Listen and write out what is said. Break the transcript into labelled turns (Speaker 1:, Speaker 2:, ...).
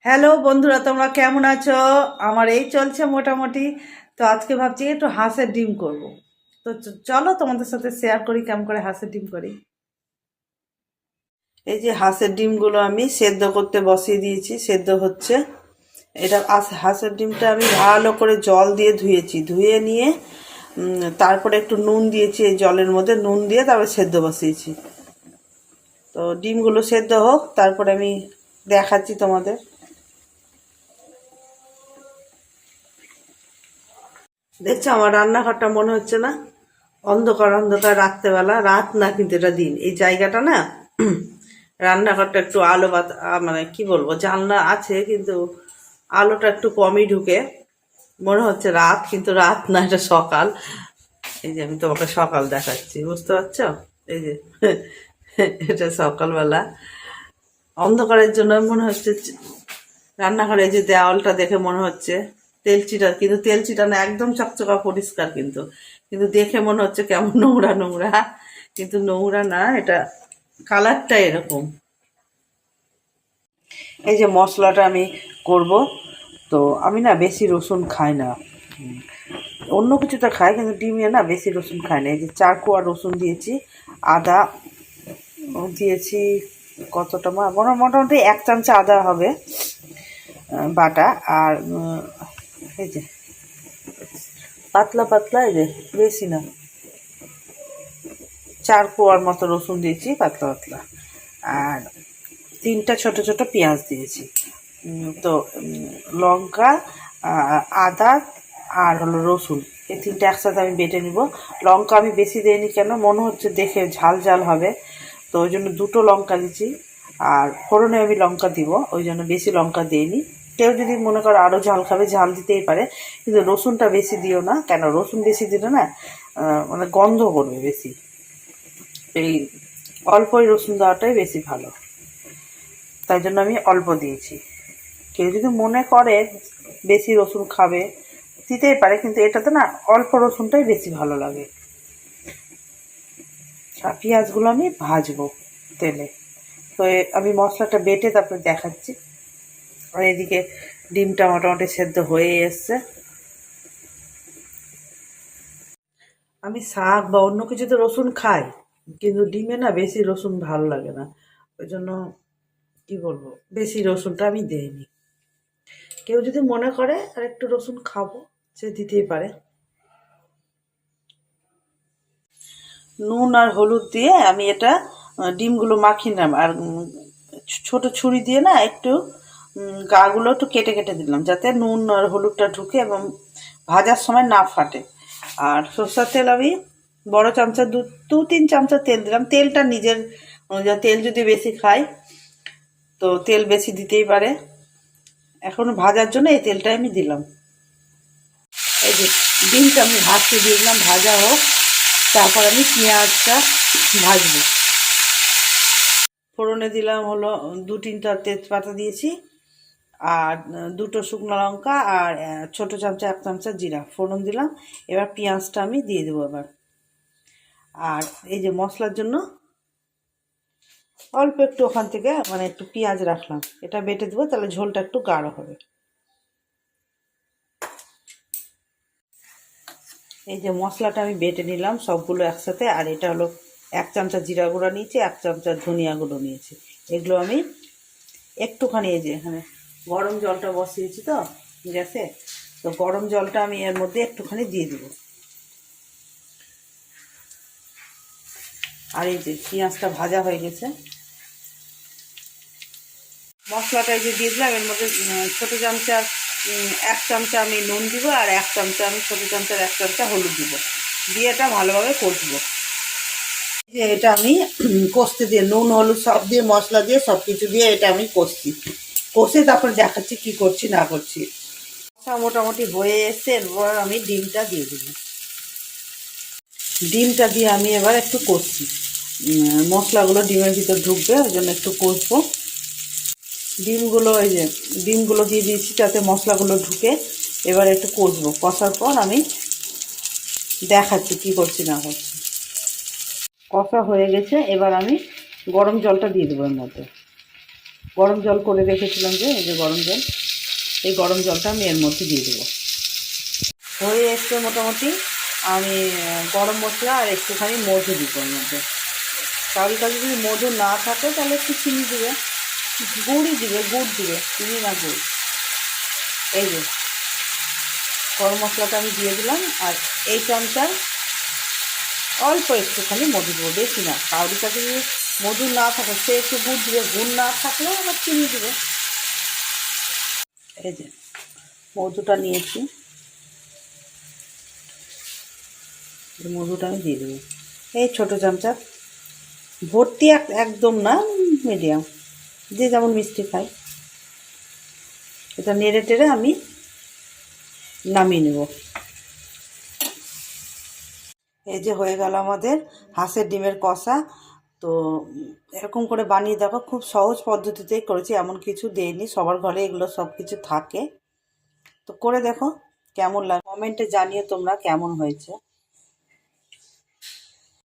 Speaker 1: Hello বন্ধুরা, তোমরা কেমন আছো? আমার এই চলছে মোটামুটি। তো আজকে ভাবছি একটু হাঁসের ডিম করব। তো চলো তোমাদের সাথে শেয়ার করি কেমন করে হাঁসের ডিম করি। এই যে হাঁসের ডিমগুলো আমি সেদ্ধ করতে বসিয়ে দিয়েছি, সেদ্ধ হচ্ছে। এটা হাঁসের ডিমটা আমি ভালো করে জল দিয়ে ধুয়েছি, ধুয়ে নিয়ে তারপরে একটু নুন দিয়েছি, এই জলের মধ্যে নুন দিয়ে তারপরে সেদ্ধ বসিয়েছি। তো ডিমগুলো সেদ্ধ হোক, তারপরে আমি দেখাচ্ছি তোমাদের। দেখছো আমার রান্নাঘরটা মনে হচ্ছে না অন্ধকার অন্ধকার? রাত্রেবেলা, রাত না কিন্তু এটা দিন। এই জায়গাটা না রান্নাঘরটা একটু আলো মানে কি বলবো, জানলা আছে কিন্তু আলোটা একটু কমই ঢুকে, মনে হচ্ছে রাত কিন্তু রাত না, এটা সকাল। এই যে আমি তোমাকে সকাল দেখাচ্ছি, বুঝতে পারছো? এই যে এটা সকালবেলা, অন্ধকারের জন্য মনে হচ্ছে রান্নাঘরে যে দেওয়ালটা দেখে মনে হচ্ছে তেল চিটা, কিন্তু তেল চিটা না, একদম চকচকা পরিষ্কার, কিন্তু কিন্তু দেখে মনে হচ্ছে কেমন নোংরা নোংরা, কিন্তু নোংরা না, এটা কালারটা এরকম। এই যে মশলাটা আমি করব, তো আমি না বেশি রসুন খাই না। অন্য কিছুটা খাই কিন্তু ডিমে না বেশি রসুন খাই না। এই যে 4 কোয়া রসুন দিয়েছি, আদা দিয়েছি কতটা, মোটামুটি 1 চামচা আদা হবে বাটা। আর এই যে পাতলা পাতলা, এই যে বেশি না, 4 কোয়ার মতো রসুন দিয়েছি পাতলা পাতলা। আর 3টা ছোট ছোট পেঁয়াজ দিয়েছি। তো লঙ্কা, আদা আর হলো রসুন, এই 3টা একসাথে আমি বেটে নিব। লঙ্কা আমি বেশি দিইনি, কেন মনে হচ্ছে দেখে ঝাল ঝাল হবে, তো ওই জন্য 2টো লঙ্কা দিচ্ছি। আর ফোড়নে আমি লঙ্কা দিব, ওই জন্য বেশি লঙ্কা দিইনি। কেউ যদি মনে করো আরও ঝাল খাবে, ঝাল দিতেই পারে, কিন্তু রসুনটা বেশি দিও না, কেন রসুন বেশি দিলে না মানে গন্ধ করবে বেশি। এই অল্পই রসুন দেওয়াটাই বেশি ভালো, তাই জন্য আমি অল্প দিয়েছি। কেউ যদি মনে করে বেশি রসুন খাবে দিতেই পারে, কিন্তু এটাতে না অল্প রসুনটাই বেশি ভালো লাগে। আর পেঁয়াজগুলো আমি ভাজবো তেলে। তো আমি মশলাটা বেটে তারপরে দেখাচ্ছি। আর এদিকে ডিমটা মোটামুটি সেদ্ধ হয়ে এসছে। আমি শাক বা অন্য কিছুতে রসুন খাই, কিন্তু ডিমে না বেশি রসুন ভালো লাগে না, ওই জন্য কি বলবো, বেশি রসুনটা আমি দেইনি। কেউ যদি মনে করে আর একটু রসুন খাবো, সে দিতেই পারে। নুন আর হলুদ দিয়ে আমি এটা ডিমগুলো মাখিয়ে নিলাম। আর ছোট ছুরি দিয়ে না একটু গাগুলো একটু কেটে কেটে দিলাম, যাতে নুন আর হলুদটা ঢুকে এবং ভাজার সময় না ফাটে। আর সরষের তেল আমি বড় চামচা 2-3 চামচা তেল দিলাম। তেলটা নিজের অনুযায়ী, তেল যদি বেশি খাই তো তেল বেশি দিতেই পারে। এখন ভাজার জন্য এই তেলটাই আমি দিলাম। এই যে ডিমটা আমি ভাজতে দিয়ে দিলাম, ভাজা হোক, তারপর আমি পেঁয়াজটা ভাজবো। ফোড়নে দিলাম হলো 2-3টা তেজপাতা দিয়েছি, আর 2টো শুকনো লঙ্কা, আর ছোট চামচা 1 চামচা জিরা ফোড়ন দিলাম। এবার পেঁয়াজটা আমি দিয়ে দেবো এবার। আর এই যে মশলার জন্য অল্প একটু ওখান থেকে মানে একটু পেঁয়াজ রাখলাম, এটা বেটে দেবো, তাহলে ঝোলটা একটু গাঢ় হবে। এই যে মশলাটা আমি বেটে নিলাম সবগুলো একসাথে। আর এটা হলো 1 চামচা জিরা গুঁড়া নিয়েছি, 1 চামচা ধনিয়া গুঁড়ো নিয়েছি। এগুলো আমি একটুখানি, এই যে এখানে গরম জলটা বসিয়েছি তো গ্যাসে, তো গরম জলটা আমি এর মধ্যে একটুখানি দিয়ে দেব। আর এই যে পেঁয়াজটা ভাজা হয়ে গেছে, মশলাটা এই যে দিয়ে দিলাম। এর মধ্যে ছোটো চামচার 1 চামচা আমি নুন দিব, আর 1 চামচা আমি ছোটো চামচার 1 চামচা হলুদ দিব, দিয়ে এটা ভালোভাবে কষবো। যে এটা আমি কষতে দিয়ে নুন হলুদ সব দিয়ে মশলা দিয়ে সব কিছু দিয়ে এটা আমি কষছি, কষে তারপর দেখাচ্ছি কি করছি না করছি। মোটামুটি হয়ে এসছে, এরপর আমি ডিমটা দিয়ে দেব। ডিমটা দিয়ে আমি এবার একটু কষছি, মশলাগুলো ডিমের ভিতর ঢুকবে, ওই জন্য একটু কষবো। ডিমগুলো, এই যে ডিমগুলো দিয়ে দিয়েছি যাতে মশলাগুলো ঢুকে, এবার একটু কষবো। কষার পর আমি দেখাচ্ছি কি করছি না করছি। কষা হয়ে গেছে, এবার আমি গরম জলটা দিয়ে দেবো এর মধ্যে। গরম জল করে রেখেছিলাম, যে এই যে গরম জল, এই গরম জলটা আমি এর মধ্যে দিয়ে দেবো। হয়ে এসছে মোটামুটি। আমি গরম মশলা আর একটুখানি মধু দিব এর মধ্যে। কারোর কাছে যদি মধু না থাকে তাহলে একটু চিনি দিবে, গুড়ই দিবে, গুড় দিবে, চিনি না গুড়। এই যে গরম মশলাটা আমি দিয়ে দিলাম, আর এই চামচার অল্প একটুখানি মধু দেবো, বেশি না। কারোর কাছে যদি মধু না থাকে সে একটু গুড় দিবে, গুড় না থাকলেও আবার চিনি দিবে। এই যে মধুটা নিয়েছি, মধুটা আমি দিয়ে দেবো এই ছোটো চামচা ভর্তি, একদম না, মিডিয়াম, যে যেমন মিষ্টি খায়। এটা নেড়ে টেড়ে আমি নামিয়ে নেব। এই যে হয়ে গেল আমাদের হাঁসের ডিমের কষা। তো এরকম করে বানিয়ে দেখো, খুব সহজ পদ্ধতিতেই করেছি, এমন কিছু দেইনি, সবার ঘরে এগুলো সব কিছু থাকে। তো করে দেখো কেমন লাগে, কমেন্টে জানিয়ে তোমরা কেমন হয়েছে।